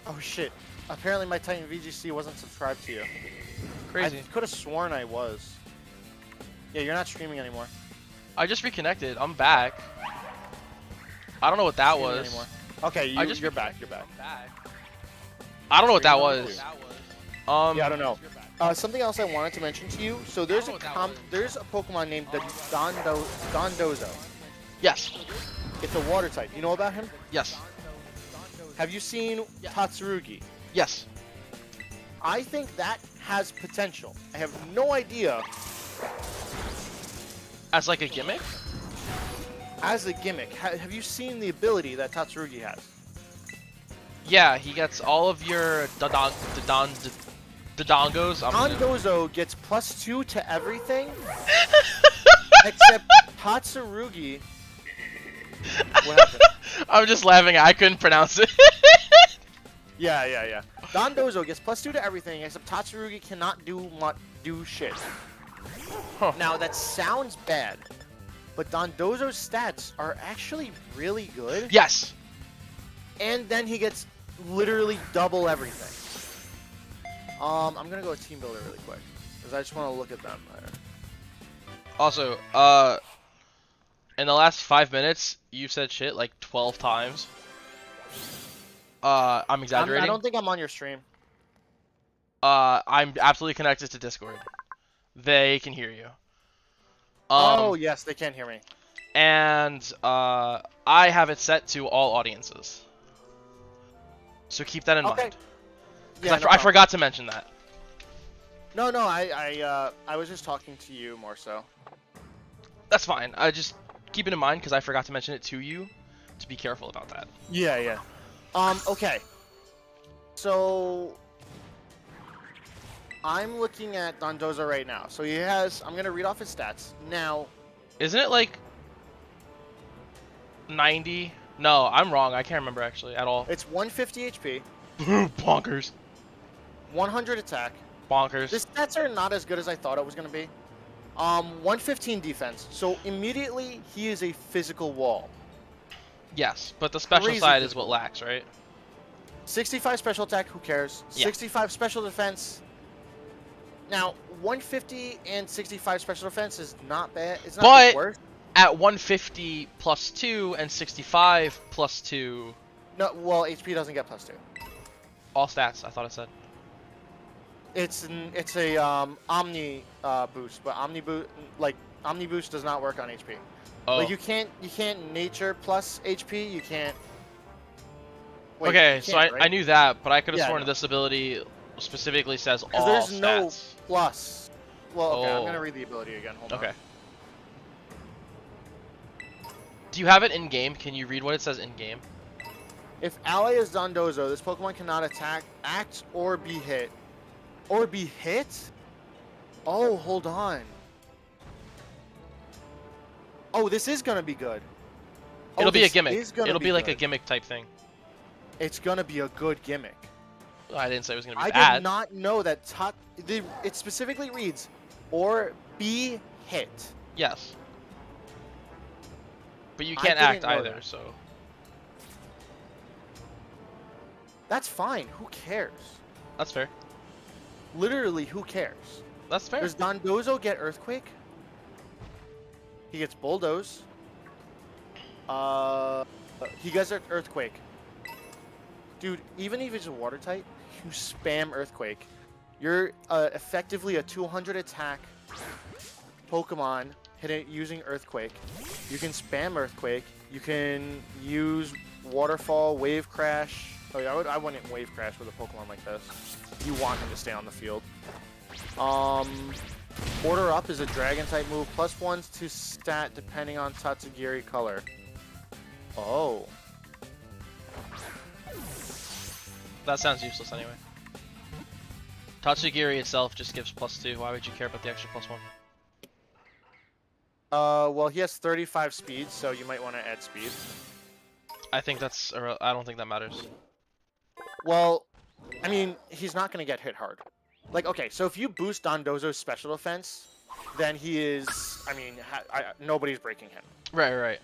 Oh shit. Apparently my Titan VGC wasn't subscribed to you. Crazy. I could have sworn I was. Yeah, you're not streaming anymore. I just reconnected. I'm back. I don't know what that Streaming was. anymore. Okay, you're back. You're back. I don't know what that Streaming was. Yeah, I don't know. Something else I wanted to mention to you. So there's a Pokemon named the Dondozo. Yes. It's a water type. You know about him? Yes. Have you seen Tatsurugi? Yes. I think that has potential. I have no idea. As like a gimmick? As a gimmick, have you seen the ability that Tatsurugi has? Yeah, he gets all of your Dodongos. Dondozo gets +2 to everything, except Tatsurugi. What happened? I'm just laughing. I couldn't pronounce it. Yeah. Dondozo gets +2 to everything, except Tatsurugi cannot do shit. Huh. Now that sounds bad, but Dondozo's stats are actually really good. Yes. And then he gets literally double everything. I'm gonna go with Team Builder really quick, because I just want to look at them. Also, in the last 5 minutes, you've said shit like 12 times. I'm exaggerating. I don't think I'm on your stream. I'm absolutely connected to Discord. They can hear you. Oh, yes, they can hear me. And I have it set to all audiences. So keep that in mind. Yeah, I forgot to mention that. No, I was just talking to you more so. That's fine. I just keep it in mind because I forgot to mention it to you. To be careful about that. Yeah. Okay. So I'm looking at Dondozo right now. So he has. I'm gonna read off his stats now. Isn't it like 90? No, I'm wrong. I can't remember actually at all. It's 150 HP. Bonkers. 100 attack. Bonkers. The stats are not as good as I thought it was gonna be. 115 defense. So immediately he is a physical wall. Yes, but the special Crazy side is physical. what lacks, right? 65 special attack. Who cares? Yeah. 65 special defense. Now 150 and 65 special defense is not bad. It's not But the worst. at 150 plus 2 and 65 plus 2. No, well, HP doesn't get +2. All stats, I thought it said. It's a Omni boost, but Omni boost does not work on HP. Oh. Like you can't nature plus HP. You can't. Wait, okay, you so can't, I right? knew that, but I could have Yeah, sworn no. this ability specifically says all Because there's no stats. plus. Well, okay, I'm Oh. gonna read the ability again. Hold on. Okay. Do you have it in game? Can you read what it says in game? If ally is Dondozo, this Pokemon cannot attack, act, or be hit. Or be hit? Oh, hold on. Oh, this is gonna be good. Oh, It'll be a this gimmick. is gonna It'll be like a good. gimmick type thing. It's gonna be a good gimmick. I didn't say it was gonna be I bad. did not know that it specifically reads, or be hit. Yes. But you I can't didn't act know either, that. so. That's fine. Who cares? That's fair. Literally, who cares? That's fair. Does Dondozo get Earthquake? He gets Bulldoze. He gets Earthquake. Dude, even if it's a Water type, you spam Earthquake. You're effectively a 200 attack Pokemon hitting using Earthquake. You can spam Earthquake. You can use Waterfall, Wave Crash. Oh yeah, I wouldn't Wave Crash with a Pokemon like this. You want him to stay on the field. Order Up is a Dragon type move, +1 to stat depending on Tatsugiri color. Oh. That sounds useless anyway. Tatsugiri itself just gives +2. Why would you care about the extra +1? Well, he has 35 speed, so you might want to add speed. I think that's. I don't think that matters. Well, I mean, he's not going to get hit hard. Like, okay, so if you boost Dondozo's special defense, then he is. I mean, nobody's breaking him. Right.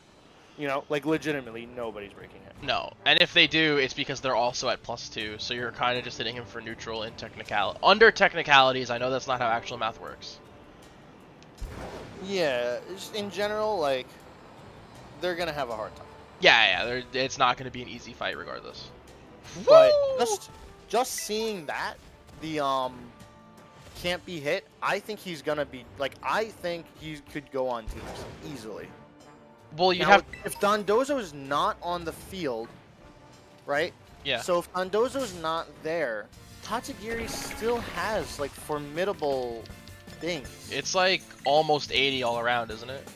Yeah. Like legitimately nobody's breaking it. No, and if they do, it's because they're also at +2, so you're kind of just hitting him for neutral in under technicalities. I know that's not how actual math works. Yeah, just in general, like they're gonna have a hard time. Yeah, it's not going to be an easy fight regardless. But Woo! just seeing that the can't be hit, I think he's gonna be like I think he could go on teams easily. Well, you'd Now, have if Dondozo's not on the field, right? yeah. So if Dondozo's not there, Tatsugiri still has like formidable things. It's like almost 80 all around, isn't it?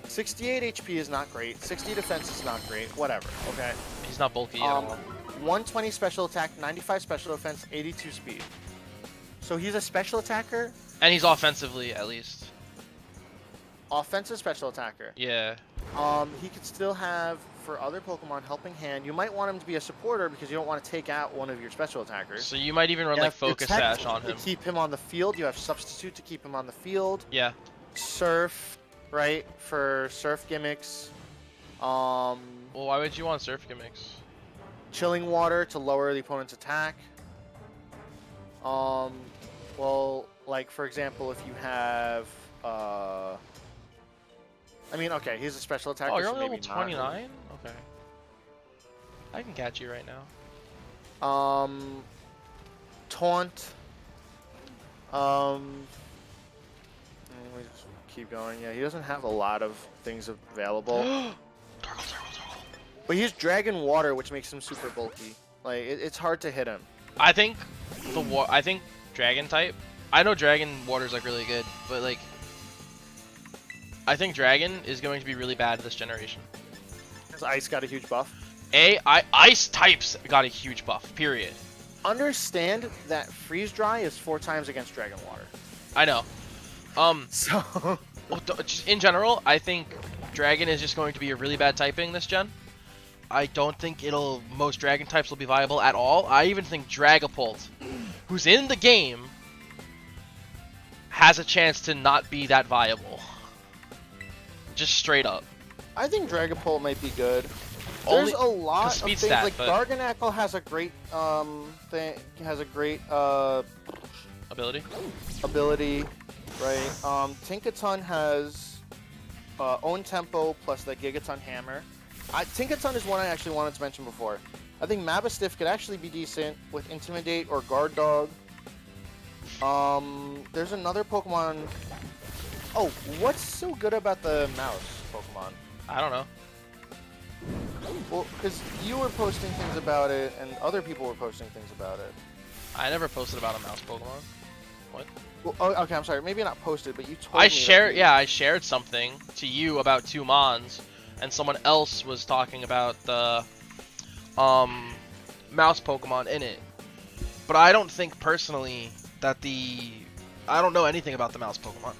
68 HP is not great. 60 defense is not great. Whatever. Okay. He's not bulky at all. 120 special attack, 95 special defense, 82 speed. So he's a special attacker. And he's offensively at least. Offensive special attacker. Yeah. He could still have, for other Pokemon, Helping Hand. You might want him to be a supporter because you don't want to take out one of your special attackers. So you might even run You like have Focus Protect Sash on him. to keep him on the field. You have Substitute to keep him on the field. Yeah. Surf, right, for Surf gimmicks. Well, why would you want Surf gimmicks? Chilling Water to lower the opponent's attack. Well, like for example, if you have, I mean, okay, he's a special attacker. Oh, you're so only maybe level 29? Okay. I can catch you right now. Taunt. Let me just keep going. Yeah, he doesn't have a lot of things available. Turtle. But he's Dragon Water, which makes him super bulky. Like it's hard to hit him. I think I think Dragon type. I know Dragon Water's like really good, but like I think Dragon is going to be really bad this generation. His Ice got a huge buff. Ice types got a huge buff. Period. Understand that Freeze Dry is 4 times against Dragon Water. I know. So In general, I think Dragon is just going to be a really bad typing this gen. I don't think most Dragon types will be viable at all. I even think Dragapult, who's in the game, has a chance to not be that viable. Just straight up. I think Dragapult might be good. Only There's a lot of speed things stat, like but- Garganacl has a great Ability? ability, right? Tinkaton has own tempo plus the Gigaton hammer. Tinkaton is one I actually wanted to mention before. I think Mabastiff could actually be decent with Intimidate or Guard Dog. There's another Pokemon. Oh, what's so good about the mouse Pokemon? I don't know. Well, because you were posting things about it, and other people were posting things about it. I never posted about a mouse Pokemon. What? Well, oh, okay, I'm sorry. Maybe not posted, but you told me. I shared something to you about 2 Mons, and someone else was talking about the mouse Pokemon in it. But I don't think personally that I don't know anything about the mouse Pokemon.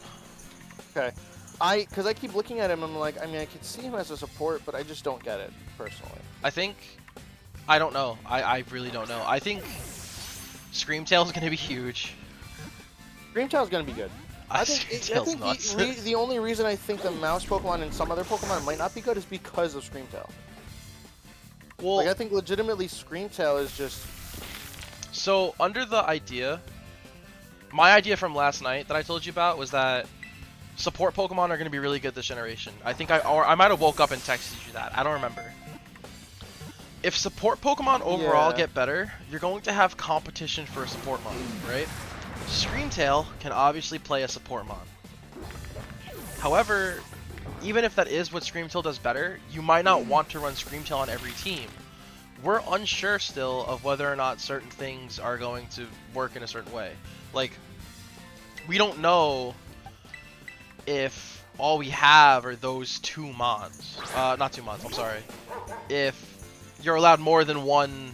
Okay. Because I keep looking at him, I'm like, I mean, I could see him as a support, but I just don't get it, personally. I don't know. I really don't know. I think Screamtail is going to be huge. Screamtail's gonna be good. I think nuts. the only reason I think the mouse Pokemon and some other Pokemon might not be good is because of Screamtail. Well, Like, I think legitimately Screamtail is just... So, under the idea, my idea from last night that I told you about was that support Pokemon are going to be really good this generation. I think I might have woke up and texted you that. I don't remember. If support Pokemon overall get better, you're going to have competition for a support mon, right? Screamtail can obviously play a support mon. However, even if that is what Screamtail does better, you might not want to run Screamtail on every team. We're unsure still of whether or not certain things are going to work in a certain way. Like, we don't know if all we have are those 2 mons. Not 2 mons, I'm sorry. If you're allowed more than one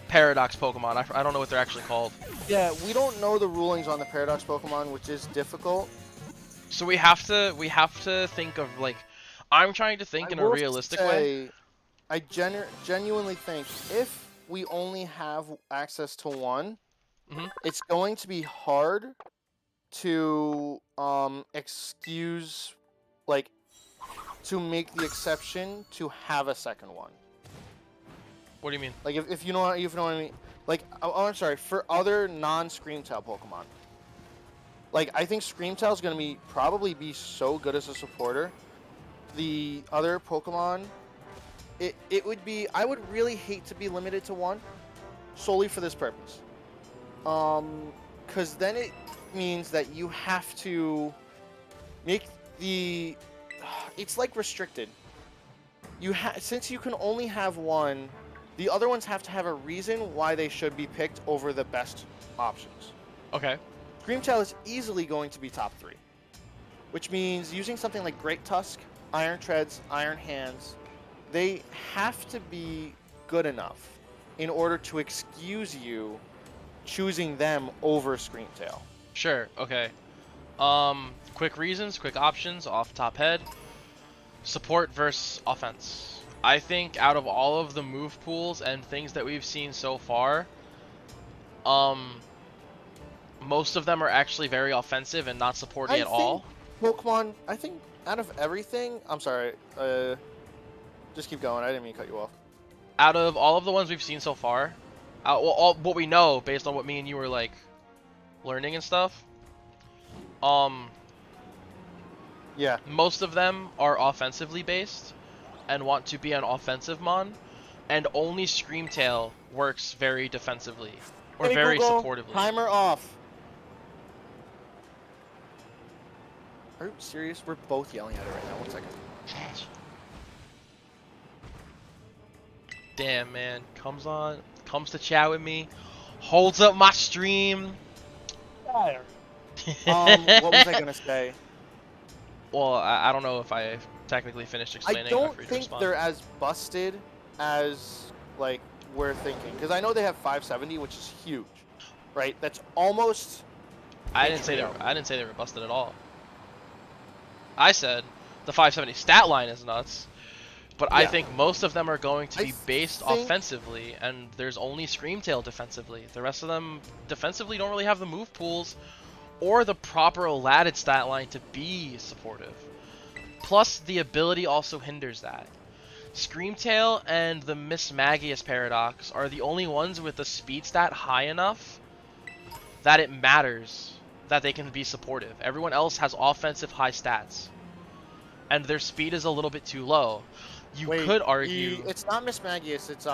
Paradox Pokemon. I don't know what they're actually called. Yeah, we don't know the rulings on the Paradox Pokemon, which is difficult. So we have to think of, like, I'm trying to think in a realistic way. I genuinely think if we only have access to one, it's going to be hard to excuse, like, to make the exception to have a second one. What do you mean? Like if you know what I mean. Like I'm sorry, for other non-Screamtail Pokemon. Like I think Screamtail is gonna probably be so good as a supporter. The other Pokemon, it would be. I would really hate to be limited to one, solely for this purpose. Because then it means that you have to make the. It's like restricted. Since you can only have one, the other ones have to have a reason why they should be picked over the best options. Okay. Screamtail is easily going to be top 3, which means using something like Great Tusk, Iron Treads, Iron Hands, they have to be good enough in order to excuse you choosing them over Screamtail. Sure. Okay. Quick reasons, quick options off top head. Support versus offense. I think out of all of the move pools and things that we've seen so far, most of them are actually very offensive and not supporting at all. Pokemon, I think out of everything, I'm sorry, just keep going. I didn't mean to cut you off. Out of all of the ones we've seen so far, well, what we know based on what me and you were like learning and stuff, yeah, most of them are offensively based and want to be an offensive mon, and only Screamtail works very defensively or hey, very Google, supportively. Timer off. Are you serious? We're both yelling at it right now. 1 second. Damn, man. Comes to chat with me, holds up my stream. What was I gonna say? Well, I don't know if I technically finished explaining. I don't think they're as busted as like we're thinking, because I know they have 570, which is huge, right? That's almost. I didn't say they were busted at all. I said the 570 stat line is nuts, but yeah. I think most of them are going to be based offensively, and there's only Screamtail defensively. The rest of them defensively don't really have the move pools or the proper latted stat line to be supportive. Plus, the ability also hinders that. Screamtail and the Mismagius Paradox are the only ones with the speed stat high enough that it matters that they can be supportive. Everyone else has offensive high stats, and their speed is a little bit too low. Wait, could argue it's not Mismagius, it's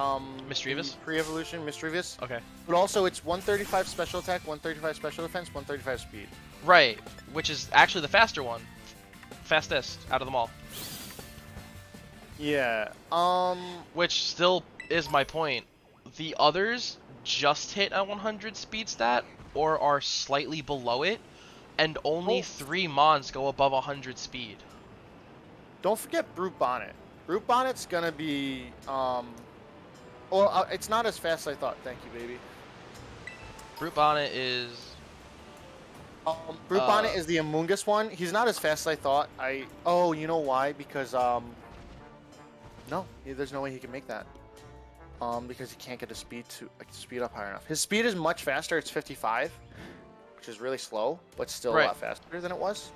Mischievous? Pre-evolution Mischievous. Okay. But also it's 135 special attack, 135 special defense, 135 speed. Right, which is actually the faster one. Fastest out of them all. Yeah. Which still is my point. The others just hit a 100 speed stat or are slightly below it, and only 3 mons go above 100 speed. Don't forget Brute Bonnet. Brute Bonnet's gonna be, it's not as fast as I thought. Thank you, baby. Brute Bonnet is... Brute Bonnet is the Amoongus one. He's not as fast as I thought. Oh, you know why? Because, no, there's no way he can make that. Because he can't get his speed up high enough. His speed is much faster. It's 55, which is really slow, but still a lot faster than it was.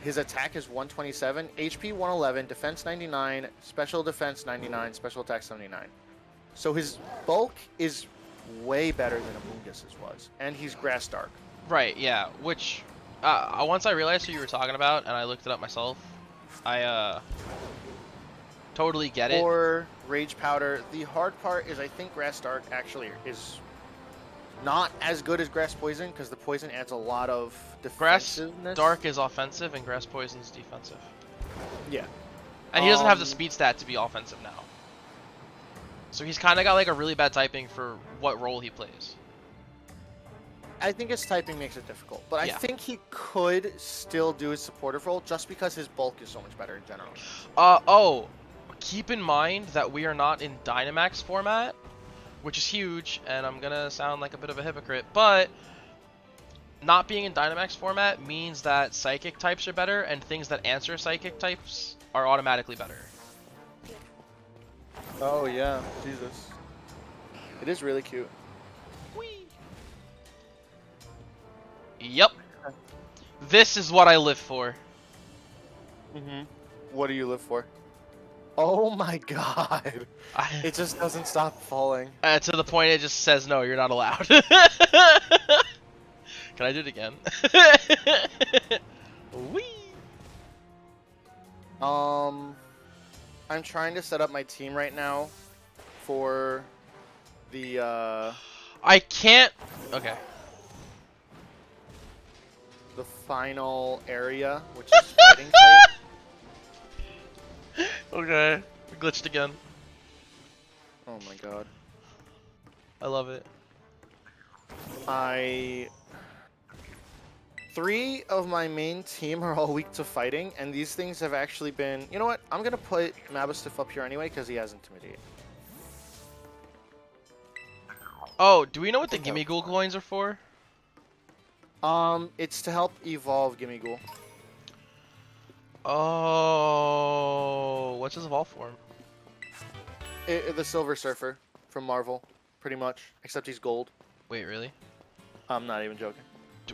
His attack is 127, HP 111, defense 99, special defense 99, special attack 79. So his bulk is way better than Amoongus's was, and he's Grass Dark. Right, yeah, which, once I realized who you were talking about, and I looked it up myself, I, totally get it. Or Rage Powder. The hard part is I think Grass Dark actually is not as good as Grass Poison, because the Poison adds a lot of defensiveness. Grass Dark is offensive and Grass Poison is defensive. Yeah. And he doesn't have the speed stat to be offensive now. So he's kind of got like a really bad typing for what role he plays. I think his typing makes it difficult, but I think he could still do his supportive role just because his bulk is so much better in general. Keep in mind that we are not in Dynamax format, which is huge, and I'm gonna sound like a bit of a hypocrite, but not being in Dynamax format means that Psychic types are better, and things that answer Psychic types are automatically better. Oh yeah, Jesus. It is really cute. Whee! Yep. This is what I live for. What do you live for? Oh my god. I, It just doesn't stop falling. to the point it just says no, you're not allowed. Can I do it again? Whee! I'm trying to set up my team right now for the I can't. Okay. the final area, which is fighting type. Okay. Glitched again. Oh my god. I love it. Three of my main team are all weak to fighting, and these things have actually been... You know what? I'm gonna put Mabastiff up here anyway, because he has Intimidate. Oh, do we know what the Gimme Ghoul coins are for? It's to help evolve Gimme Ghoul. Oh, what's his evolve form? The Silver Surfer from Marvel, pretty much, except he's gold. Wait, really? I'm not even joking.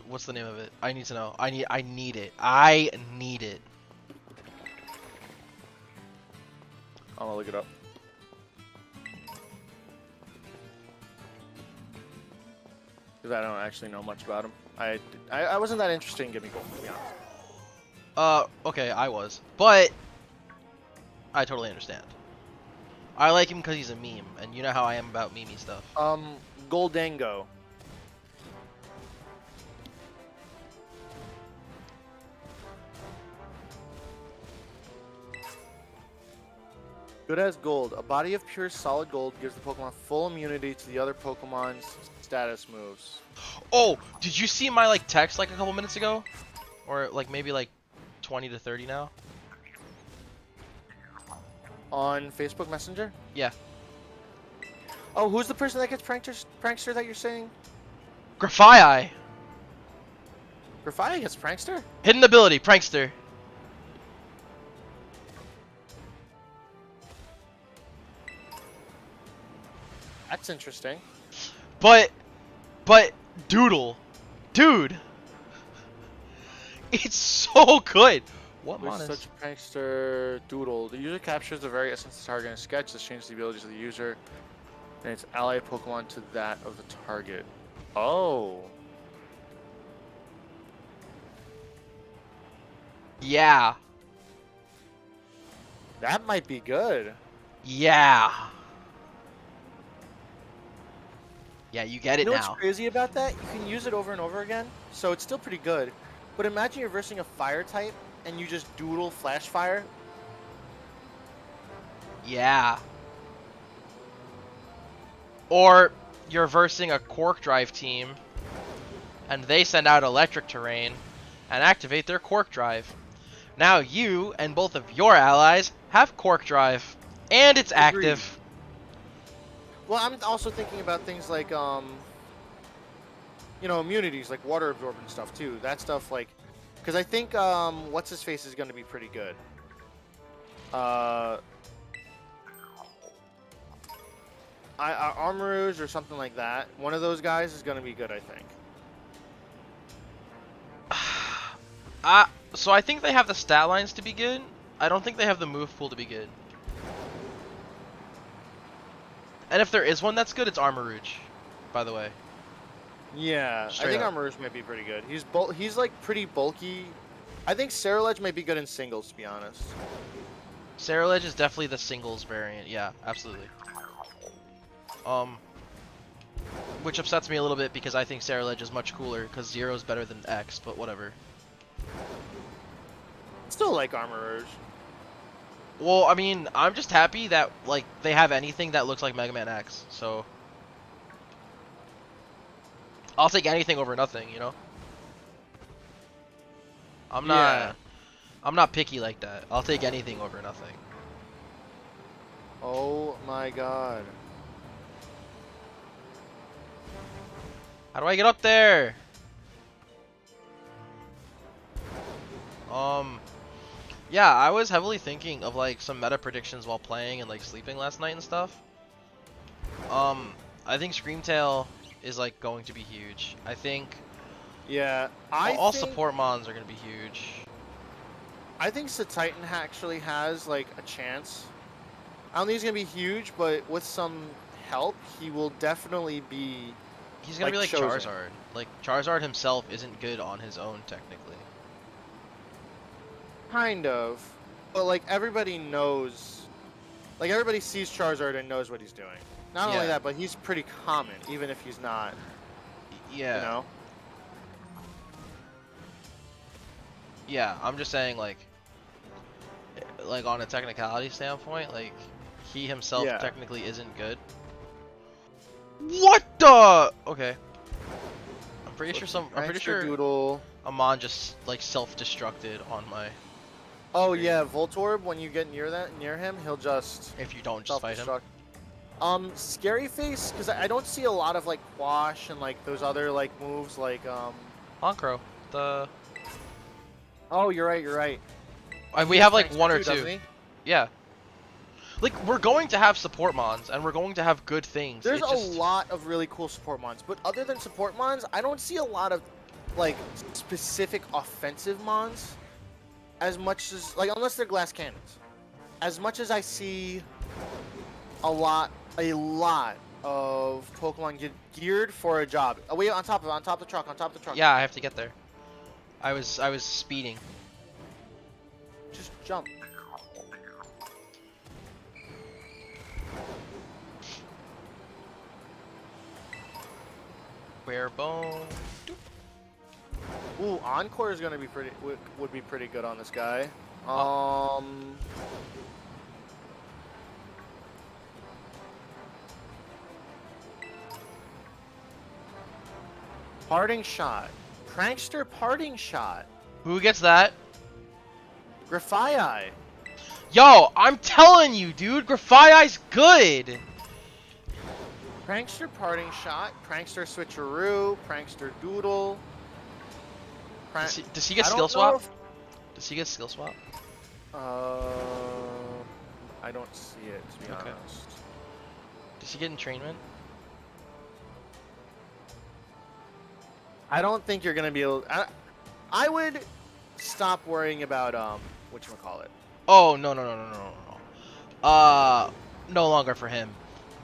What's the name of it? I need to know. I need it. I need it. I'm gonna look it up. Because I don't actually know much about him. I wasn't that interested in Gimme Ghoul, to be honest. Okay, I was. But I totally understand. I like him because he's a meme, and you know how I am about meme stuff. Goldango. Good as gold. A body of pure solid gold gives the Pokemon full immunity to the other Pokemon's status moves. Oh, did you see my like text like a couple minutes ago? Or like maybe like 20 to 30 now? On Facebook Messenger? Yeah. Oh, who's the person that gets prankster that you're saying? Grafai! Grafai gets prankster? Hidden ability, prankster. That's interesting. But Doodle. Dude. It's so good. What There's mon is... such a prankster Doodle. The user captures the very essence of the target in a sketch. This changes the abilities of the user and its allied Pokemon to that of the target. Oh. Yeah. That might be good. Yeah. Yeah, you get it You know now. what's crazy about that? You can use it over and over again, so it's still pretty good. But imagine you're versing a fire type and you just doodle flash fire. Yeah. Or you're versing a Quark Drive team and they send out electric terrain and activate their Quark Drive. Now you and both of your allies have Quark Drive and it's Agreed. active. Well, I'm also thinking about things like, you know, immunities, like water absorbent stuff too. That stuff, like, because I think, what's his face is going to be pretty good. Armarouge or something like that. One of those guys is going to be good, I think. So I think they have the stat lines to be good. I don't think they have the move pool to be good. And if there is one that's good, it's Armarouge, by the way. Yeah, Straight I think up. Armarouge might be pretty good. He's like pretty bulky. I think Ceruledge might be good in singles, to be honest. Ceruledge is definitely the singles variant. Yeah, absolutely. Which upsets me a little bit because I think Ceruledge is much cooler because Zero is better than X, but whatever. Still like Armarouge. Well, I mean, I'm just happy that like they have anything that looks like Mega Man X, so I'll take anything over nothing, you know? I'm not picky like that. I'll take anything over nothing. Oh my god. How do I get up there? Yeah, I was heavily thinking of like some meta predictions while playing and like sleeping last night and stuff. I think Screamtail is like going to be huge. I think Yeah, all support mons are going to be huge. I think Titan actually has like a chance. I don't think he's gonna be huge, but with some help, he will definitely be. He's gonna be like chosen. Charizard. Like Charizard himself isn't good on his own technically. Kind of, but like everybody knows, like everybody sees Charizard and knows what he's doing. Not only Yeah. that, but he's pretty common, even if he's not. Yeah. You know. Yeah, I'm just saying like on a technicality standpoint, like he himself Yeah. technically isn't good. What the? Okay. I'm pretty sure Doodle. Amon just like self-destructed on my. Oh screen. yeah, Voltorb. When you get near him, he'll just If you don't just fight him. self-destruct. Scary Face, because I don't see a lot of like Quash and like those other like moves like Honchkrow. The. Oh, you're right. We have like Prankster one or too, two. doesn't he? Yeah. Like we're going to have support mons and we're going to have good things. There's It's just... a lot of really cool support mons, but other than support mons, I don't see a lot of like specific offensive mons as much as like unless they're glass cannons. As much as I see a lot of Pokemon get geared for a job. Oh wait, on top of the truck. Yeah, I have to get there. I was speeding. Just jump. Bare bone. Ooh, Encore is gonna be would be pretty good on this guy. Parting Shot. Prankster Parting Shot. Who gets that? Grafaiai. Yo, I'm telling you, dude, Grafaiai's good. Prankster Parting Shot. Prankster Switcheroo. Prankster Doodle. Does he get skill swap? Does he get skill swap? I don't see it, to be honest. Does he get entrainment? I don't think you're gonna be able. I would stop worrying about whatchamacallit. Oh no. No longer for him.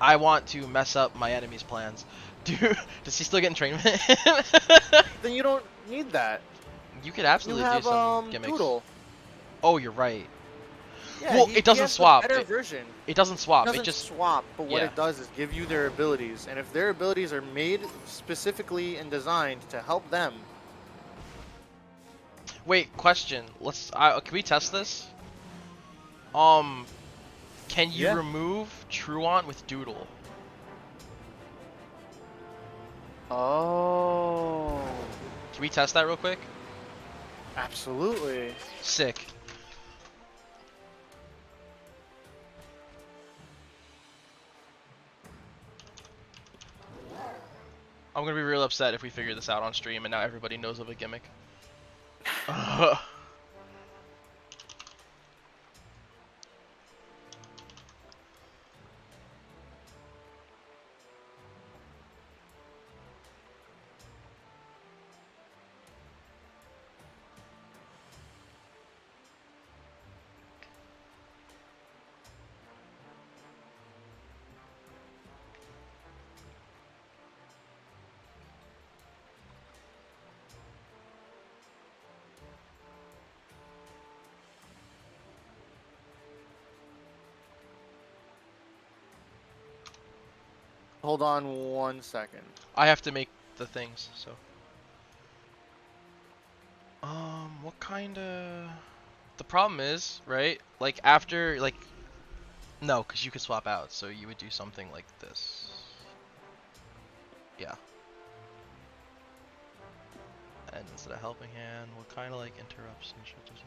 I want to mess up my enemy's plans. Dude, does he still get entrainment? Then you don't need that. You could absolutely You have do some gimmicks. Doodle. Oh, you're right. Yeah, well, it doesn't swap. Better version. It doesn't swap. It doesn't it just swap, but what yeah. it does is give you their abilities, and if their abilities are made specifically and designed to help them. Wait, question. Let's. Can we test this? Can you remove Truant with Doodle? Oh. Can we test that real quick? Absolutely. Sick. I'm gonna be real upset if we figure this out on stream and now everybody knows of a gimmick. Hold on 1 second. I have to make the things, so. What kinda... The problem is, right? Like, after, like... No, because you could swap out, so you would do something like this. Yeah. And instead of helping hand, what kind of, like, interrupts and shit does he do?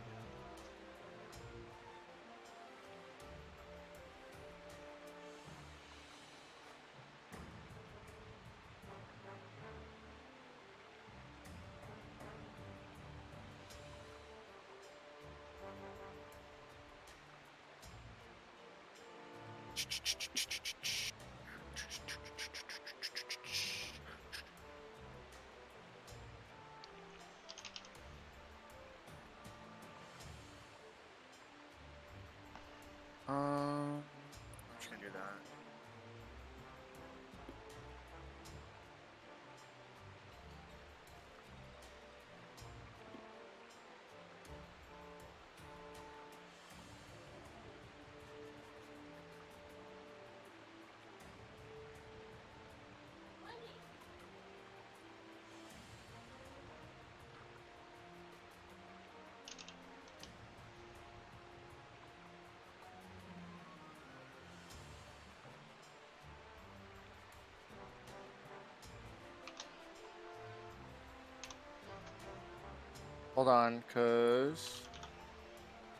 Hold on, cause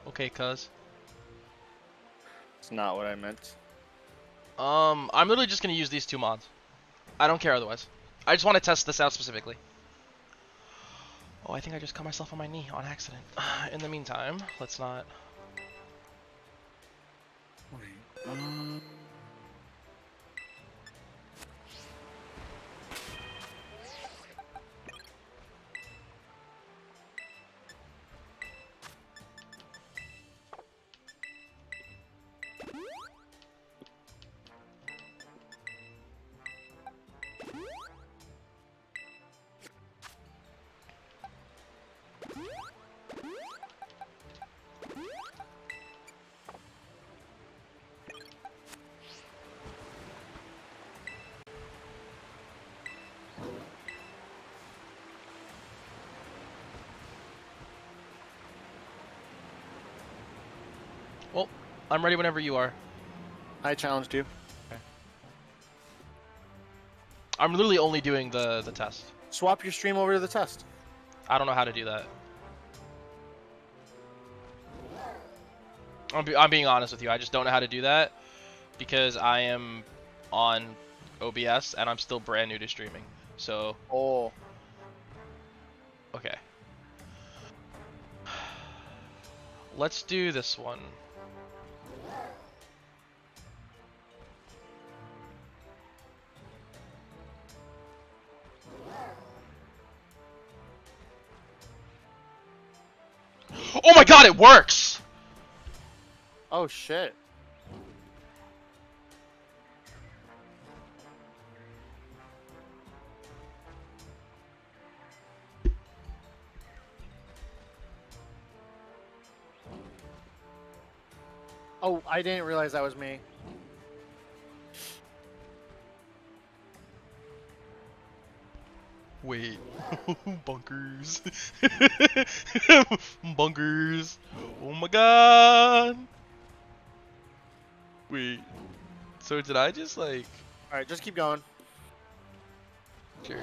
Okay, cuz. it's not what I meant. I'm literally just gonna use these 2 mods. I don't care otherwise. I just want to test this out specifically. Oh, I think I just cut myself on my knee on accident. In the meantime, let's not... Wait. Well, I'm ready whenever you are. I challenged you. I'm literally only doing the test. Swap your stream over to the test. I don't know how to do that. I'm being honest with you. I just don't know how to do that because I am on OBS and I'm still brand new to streaming. So, Oh. okay. Let's do this one. Oh my god, it works! Oh shit. Oh, I didn't realize that was me. Wait. Bunkers. Bunkers. Oh my god. Wait. So did I just like... Alright, just keep going. Sure.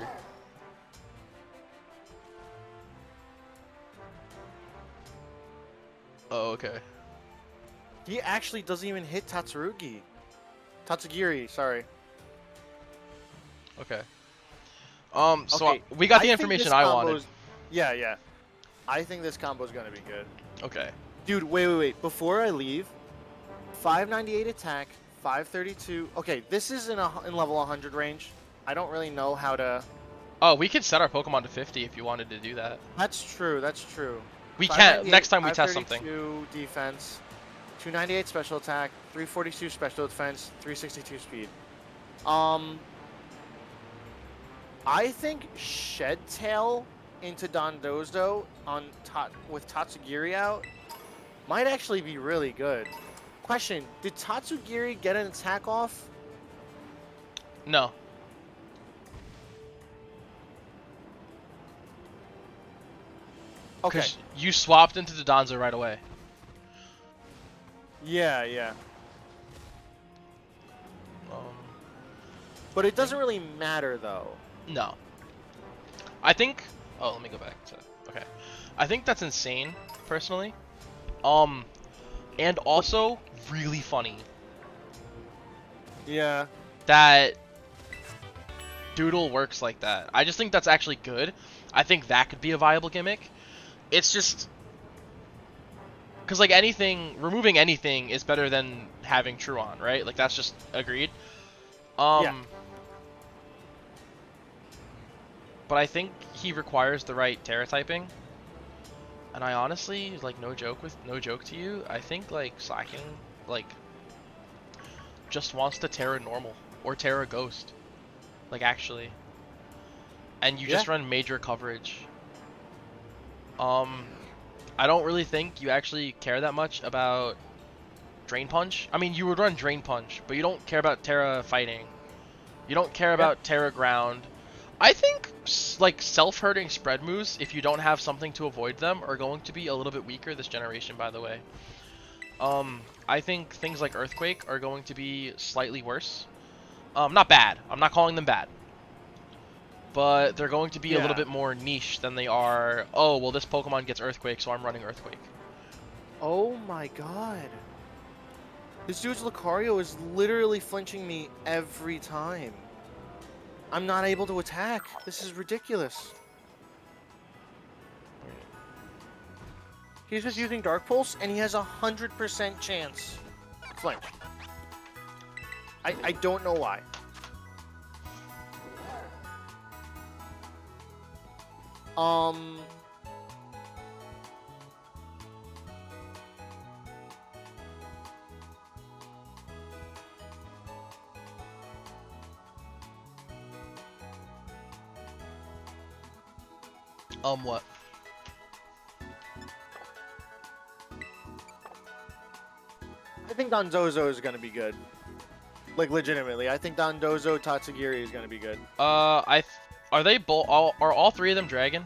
Oh, okay. He actually doesn't even hit Tatsurugi. Tatsugiri, sorry. Okay. So Okay, we got the think information this I combo's- wanted. Yeah, yeah. I think this combo's gonna be good. Okay. Dude, wait. Before I leave, 598 attack, 532. Okay, this is in level 100 range. I don't really know how to. Oh, we could set our Pokemon to 50 if you wanted to do that. That's true. That's true. We can 598, next time we test something. 532 defense, 298 special attack, 342 special defense, 362 speed. I think Shed Tail into Dondozo on with Tatsugiri out might actually be really good. Question: did Tatsugiri get an attack off? No. Okay. Because you swapped into the Donzo right away. Yeah, yeah. Um, But it doesn't really matter though. no. I think... Oh, let me go back to... Okay. I think that's insane, personally. And also, really funny. Yeah. That Doodle works like that. I just think that's actually good. I think that could be a viable gimmick. It's just... Because, like, removing anything is better than having Truon, right? Like, that's just agreed. Yeah. But I think he requires the right Terra typing. And I honestly, like, no joke to you, I think, like, Slacking, like, just wants to Terra normal. Or Terra Ghost. Like, actually. And you just run major coverage. I don't really think you actually care that much about Drain Punch. I mean, you would run Drain Punch, but you don't care about Terra fighting. You don't care about Terra Ground. I think, like, self-hurting spread moves, if you don't have something to avoid them, are going to be a little bit weaker this generation, by the way. I think things like Earthquake are going to be slightly worse. Not bad. I'm not calling them bad. but they're going to be a little Yeah. bit more niche than they are. Oh, well, this Pokemon gets Earthquake, so I'm running Earthquake. Oh my god. This dude's Lucario is literally flinching me every time. I'm not able to attack. This is ridiculous. He's just using Dark Pulse, and he has 100% chance to flinch. I don't know why. What? I think Dondozo is gonna be good. Like legitimately, I think Dondozo Tatsugiri is gonna be good. Are they both? Are all three of them dragon?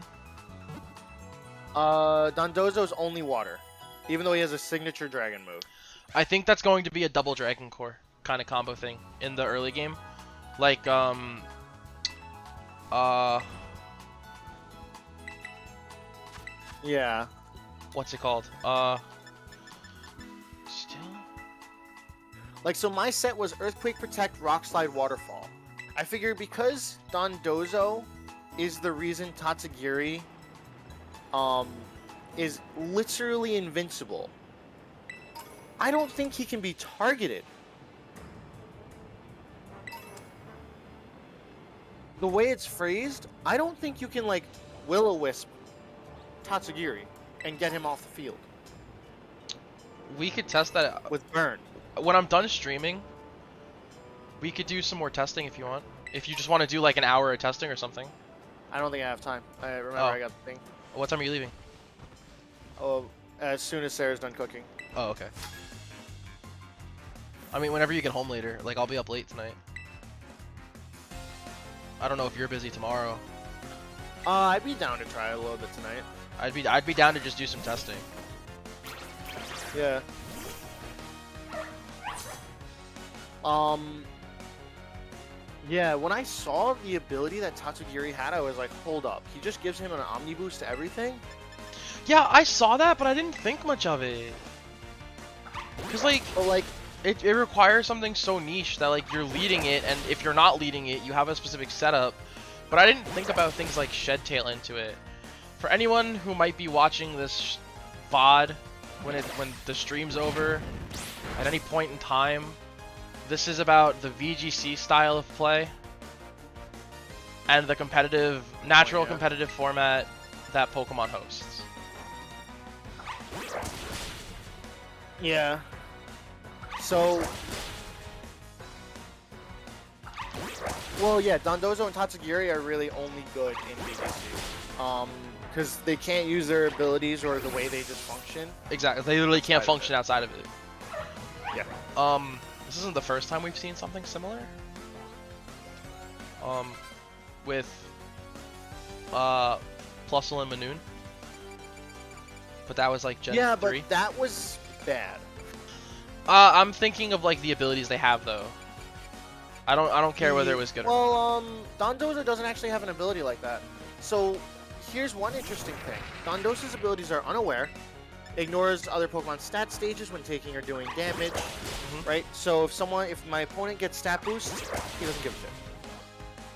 Dondozo's only water, even though he has a signature dragon move. I think that's going to be a double Dragon Core kind of combo thing in the early game, like Yeah. what's it called? Still. Like, so my set was Earthquake, Protect, Rock Slide, Waterfall. I figured because Dondozo is the reason Tatsugiri is literally invincible, I don't think he can be targeted. The way it's phrased, I don't think you can, like, Will-O-Wisp Tatsugiri and get him off the field We could test that with Burn. when I'm done streaming. We could do some more testing if you want. If you just want to do like an hour of testing or something. I don't think I have time. I remember Oh. I got the thing. What time are you leaving? Oh, as soon as Sarah's done cooking. Oh, okay. I mean, whenever you get home later. Like, I'll be up late tonight. I don't know if you're busy tomorrow. I'd be down to try a little bit tonight. I'd be down to just do some testing. Yeah. Yeah, when I saw the ability that Tatsugiri had, I was like, hold up. He just gives him an Omni Boost to everything? Yeah, I saw that, but I didn't think much of it. Cause like, But like, it requires something so niche that like you're leading it, and if you're not leading it, you have a specific setup. But I didn't think about things like Shed Tail into it. For anyone who might be watching this VOD when the stream's over, at any point in time, this is about the VGC style of play and the competitive, natural yeah. competitive format that Pokemon hosts. yeah. So, well, yeah, Dondozo and Tatsugiri are really only good in VGC. Because they can't use their abilities or the way they just function. Exactly, they literally can't Outside of function outside of it. Yeah. This isn't the first time we've seen something similar. With Plusle and Manoon. But that was like Gen 3. Yeah, but that was bad. I'm thinking of like the abilities they have though. I don't care whether it was good or not. Well, Dondozo doesn't actually have an ability like that. So, here's one interesting thing. Dondozo's abilities are unaware, ignores other Pokemon stat stages when taking or doing damage, right? So if my opponent gets stat boost, he doesn't give a shit.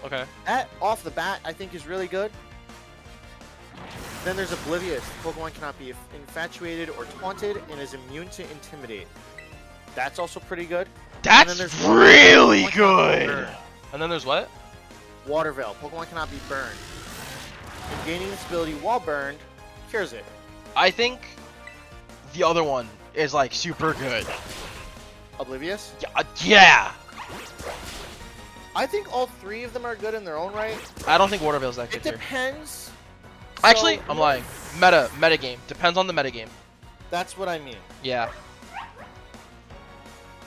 Okay. That, off the bat, I think is really good. Then there's Oblivious. Pokemon cannot be infatuated or taunted and is immune to Intimidate. That's also pretty good. That's really good! And then there's what? Water Veil. Pokemon cannot be burned. And gaining this ability while burned cures it. I think the other one is like super good. Oblivious? Yeah! I think all three of them are good in their own right. I don't think Water Veil's that It good here. depends. Actually, So, I'm lying. Metagame. Depends on the metagame. That's what I mean. Yeah.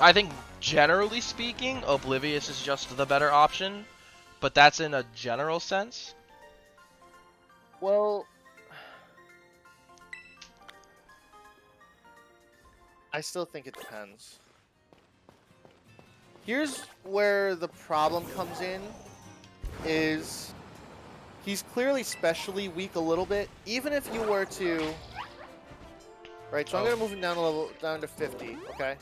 I think generally speaking, Oblivious is just the better option, but that's in a general sense. Well, I still think it depends. Here's where the problem comes in, is He's clearly specially weak a little bit. Even if you were to... Right, so I'm going to move him down a level, down to 50, okay?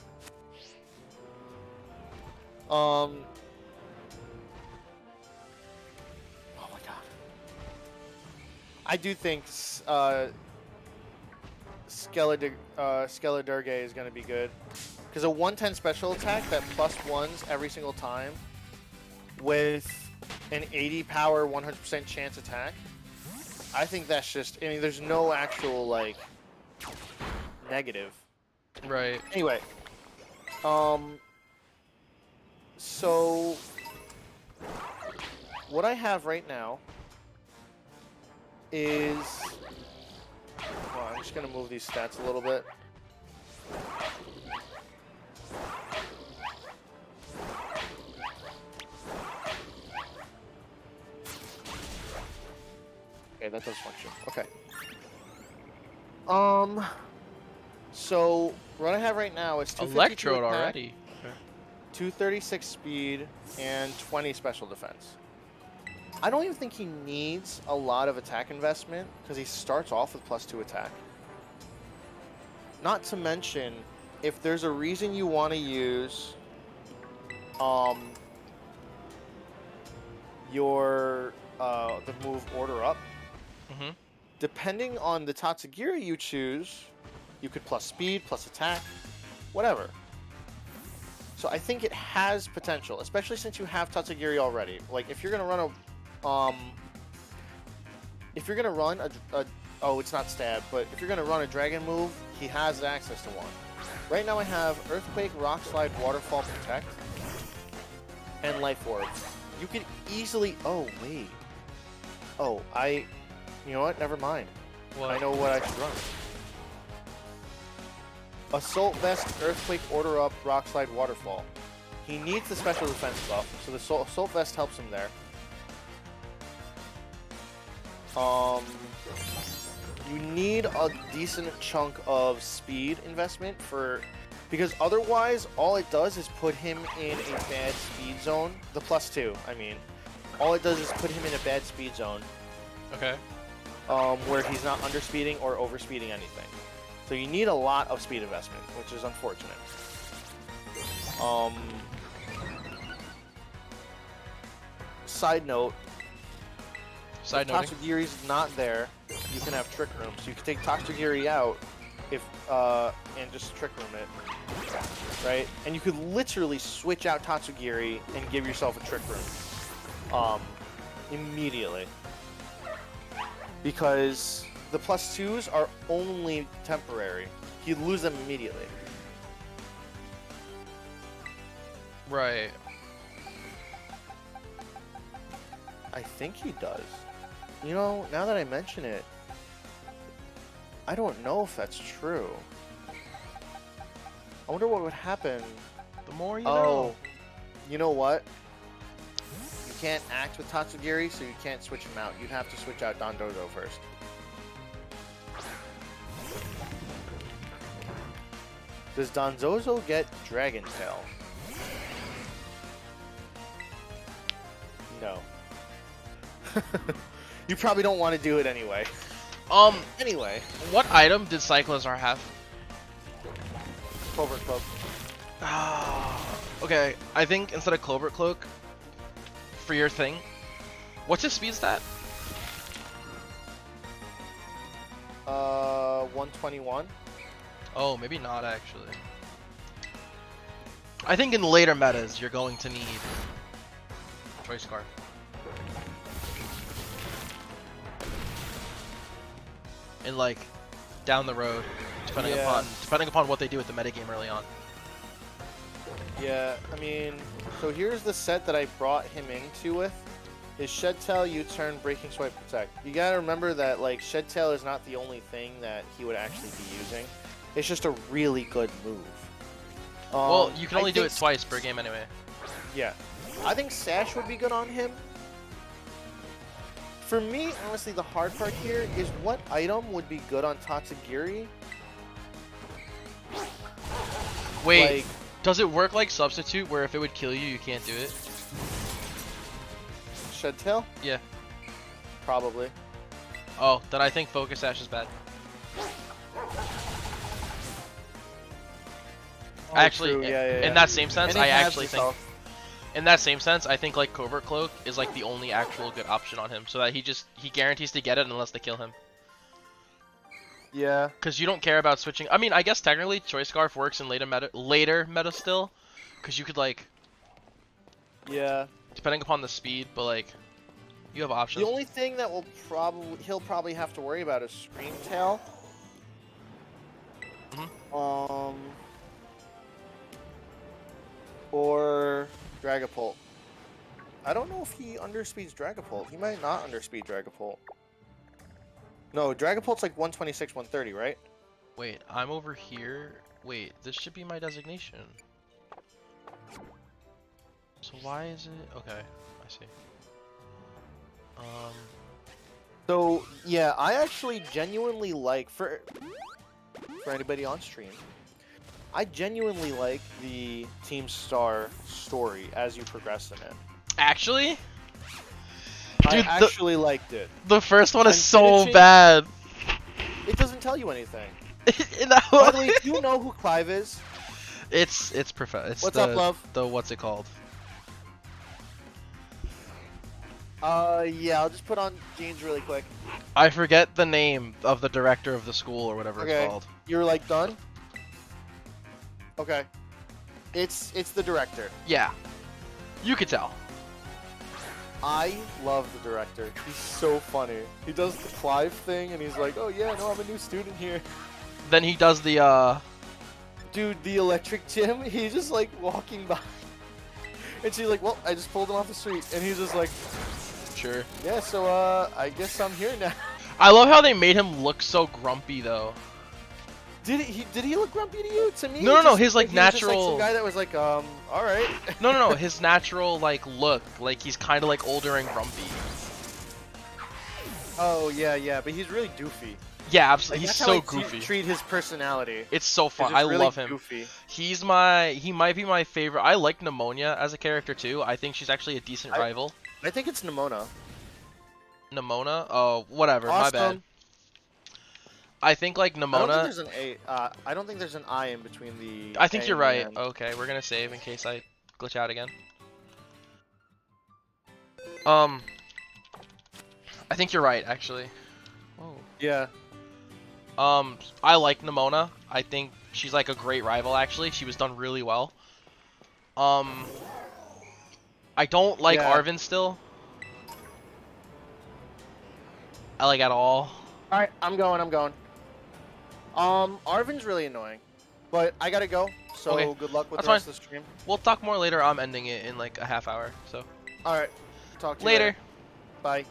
Oh my god. I do think Skeledurge is going to be good. Because a 110 special attack that +1s every single time with an 80 power 100% chance attack, I think that's just, I mean, there's no actual, like, negative. Right. Anyway, so what I have right now is, well, I'm just gonna move these stats a little bit. Okay, that does function. Okay. So what I have right now is 252 Electrode attack, already. 236 speed, and 20 special defense. I don't even think he needs a lot of attack investment because he starts off with +2 attack. Not to mention, if there's a reason you want to use your the move order up, depending on the Tatsugiri you choose, you could plus speed, plus attack, whatever. So I think it has potential, especially since you have Tatsugiri already. Like if you're gonna run a oh, it's not stab, but if you're gonna run a dragon move, he has access to one. Right now I have Earthquake, Rock Slide, Waterfall, Protect, and Life Orb. You could easily, oh wait. Oh, you know what? Never mind. What? I know what I should run. Assault Vest, Earthquake, Order Up, Rock Slide, Waterfall. He needs the special defense buff, so the Assault Vest helps him there. You need a decent chunk of speed investment because otherwise all it does is put him in a bad speed zone. The +2, I mean. All it does is put him in a bad speed zone. Okay. Where he's not underspeeding or overspeeding anything. So you need a lot of speed investment, which is unfortunate. Side note, if Tatsugiri's not there, you can have Trick Room. So you can take Tatsugiri out and just Trick Room it. Right? And you could literally switch out Tatsugiri and give yourself a Trick Room. Immediately. Because the +2s are only temporary. You lose them immediately. Right. I think he does. You know, now that I mention it, I don't know if that's true. I wonder what would happen. The more you know. You know what? You can't act with Tatsugiri, so you can't switch him out. You'd have to switch out Dondozo first. Does Donzozo get Dragon Tail? No. You probably don't want to do it anyway. Anyway. What item did Cyclozar have? Covert Cloak. Okay, I think instead of Clover Cloak, for your thing, what's his speed stat? 121. Oh, maybe not actually. I think in later metas, you're going to need Choice Scarf. And like, down the road, depending upon what they do with the metagame early on. Yeah, I mean, so here's the set that I brought him into with. Is Shed Tail, U-Turn, Breaking Swipe, Protect. You gotta remember that, like, Shed Tail is not the only thing that he would actually be using. It's just a really good move. Well, you can only do it twice per game anyway. Yeah. I think Sash would be good on him. For me, honestly, the hard part here is what item would be good on Tatsugiri? Wait, like, does it work like Substitute, where if it would kill you, you can't do it? Shed Tail? Yeah. Probably. Oh, then I think Focus Sash is bad. Oh, Actually, true. Yeah. in that same sense, And it I has actually this think, health. in that same sense, I think like Covert Cloak is like the only actual good option on him, so that he guarantees to get it unless they kill him. Yeah. Because you don't care about switching. I mean, I guess technically Choice Scarf works in later meta still, because you could like, Yeah. depending upon the speed, but like, you have The options. only thing that he'll probably have to worry about is Scream Tail. Or Dragapult. I don't know if he underspeeds Dragapult. He might not underspeed Dragapult. No, Dragapult's like 126, 130, right? Wait, I'm over here. Wait, this should be my designation. So why is it? Okay, I see. So yeah, I actually genuinely like for anybody on stream, I genuinely like the Team Star story as you progress in it. Actually, I dude, actually liked it. the first one is I'm so finishing- bad. It doesn't tell you anything. That By the way, do you know who Clive is? It's What's up, love? The what's it called? Yeah, I'll just put on jeans really quick. I forget the name of the director of the school or whatever Okay. it's called. You're like done? Okay. It's the director. Yeah, you could tell. I love the director. He's so funny. He does the Clive thing, and he's like, "Oh yeah, no, I'm a new student here." Then he does the Dude, the electric gym. He's just like walking by, and she's like, "Well, I just pulled him off the street," and he's just like, Sure. "Yeah, so I guess I'm here now." I love how they made him look so grumpy though. Did he look grumpy to you? To me, No, just, his like he was just, natural. some guy that was like, all right. No, his natural like look, like he's kind of like older and grumpy. Oh yeah, but he's really doofy. Yeah, absolutely. Like, He's that's so how I goofy. treat his personality. It's so He's fun. just I really love him. Goofy. He might be my favorite. I like Pneumonia as a character too. I think she's actually a decent rival. I think it's Nimona. Nimona? Oh, whatever. Awesome. My bad. I think like I don't Nimona. think there's an A. I don't think there's an I in between the. I think A you're and the right. N. Okay, we're gonna save in case I glitch out again. I think you're right, actually. Whoa. Yeah. I like Nimona. I think she's like a great rival, actually. She was done really well. I don't like Yeah. Arven still. I like at all. All right, I'm going. Arvin's really annoying, but I gotta go. So Okay, good luck with that's the rest of the stream. We'll talk more later. I'm ending it in like a half hour, so. All right. Talk to you Later. later. Bye.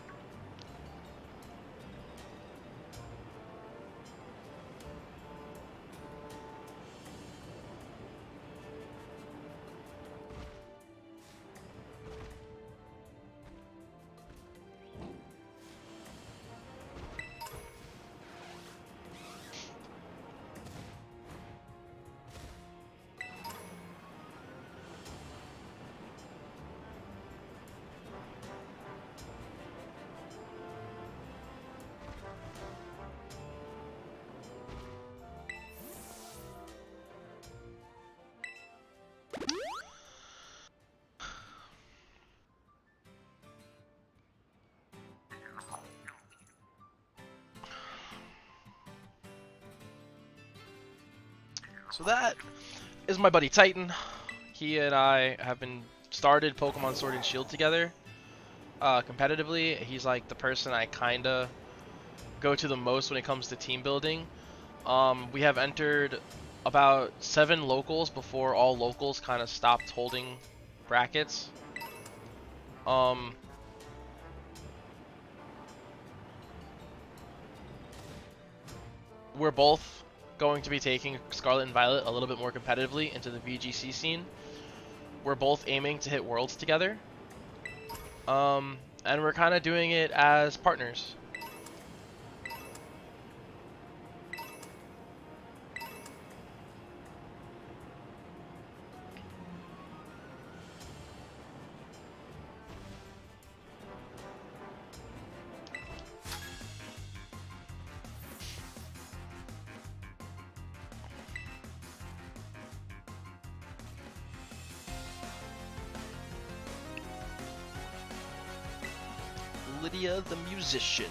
So that is my buddy Titan. He and I have been started Pokemon Sword and Shield together competitively. He's like the person I kinda go to the most when it comes to team building. We have entered about 7 locals before all locals kind of stopped holding brackets. We're both going to be taking Scarlet and Violet a little bit more competitively into the VGC scene. We're both aiming to hit Worlds together. And we're kind of doing it as partners. Lydia the musician.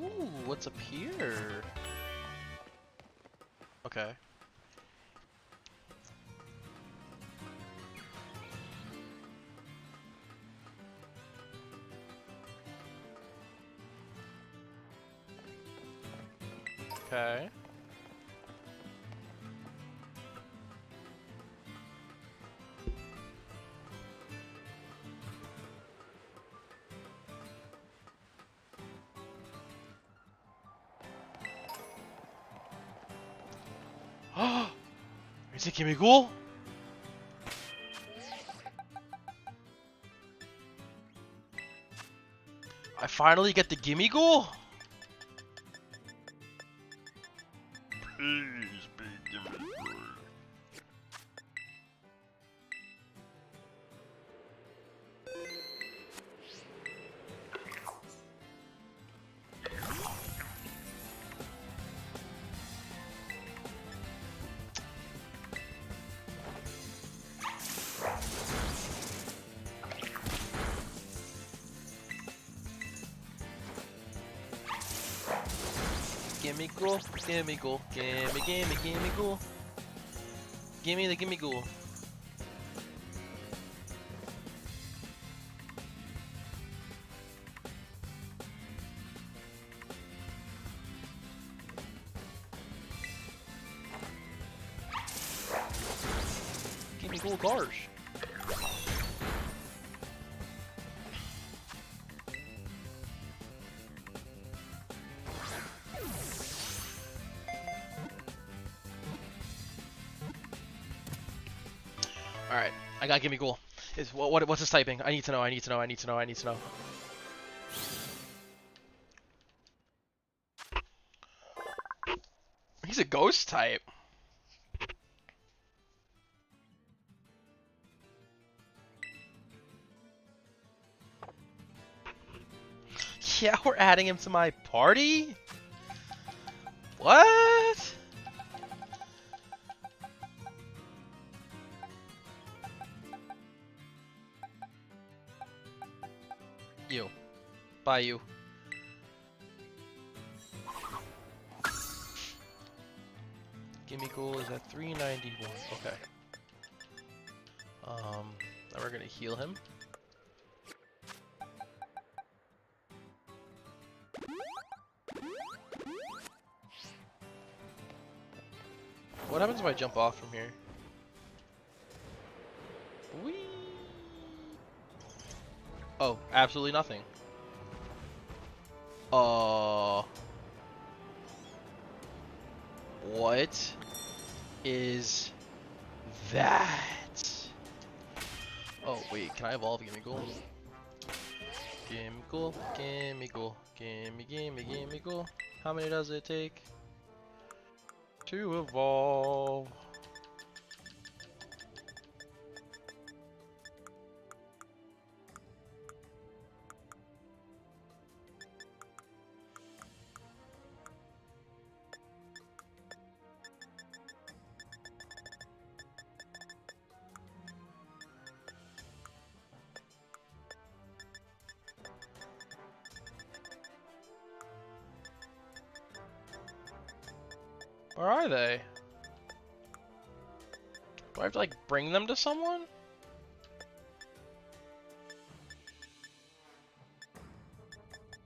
Ooh, what's up here? Okay. Okay. Is it Gimme Ghoul? I finally get the Gimme Ghoul? Please be Gimme Ghoul. Gimme Ghoul, gimme Ghoul, gimme Ghoul. Gimme the Gimme Ghoul. Gimme Ghoul Garsh. Alright, I got Gimme Ghoul. What's his typing? I need to know, I need to know, I need to know, I need to know. He's a ghost type. Yeah, we're adding him to my party? What? You. Bye, you. Gimme goal is at 391. Okay. Now we're gonna heal him. What happens if I jump off from here? Whee! Oh, absolutely nothing. What is that? Oh wait, can I evolve? Gimme goal. Gimme goal. Gimme goal. Gimme goal. How many does it take to evolve? Where are they? Do I have to like bring them to someone?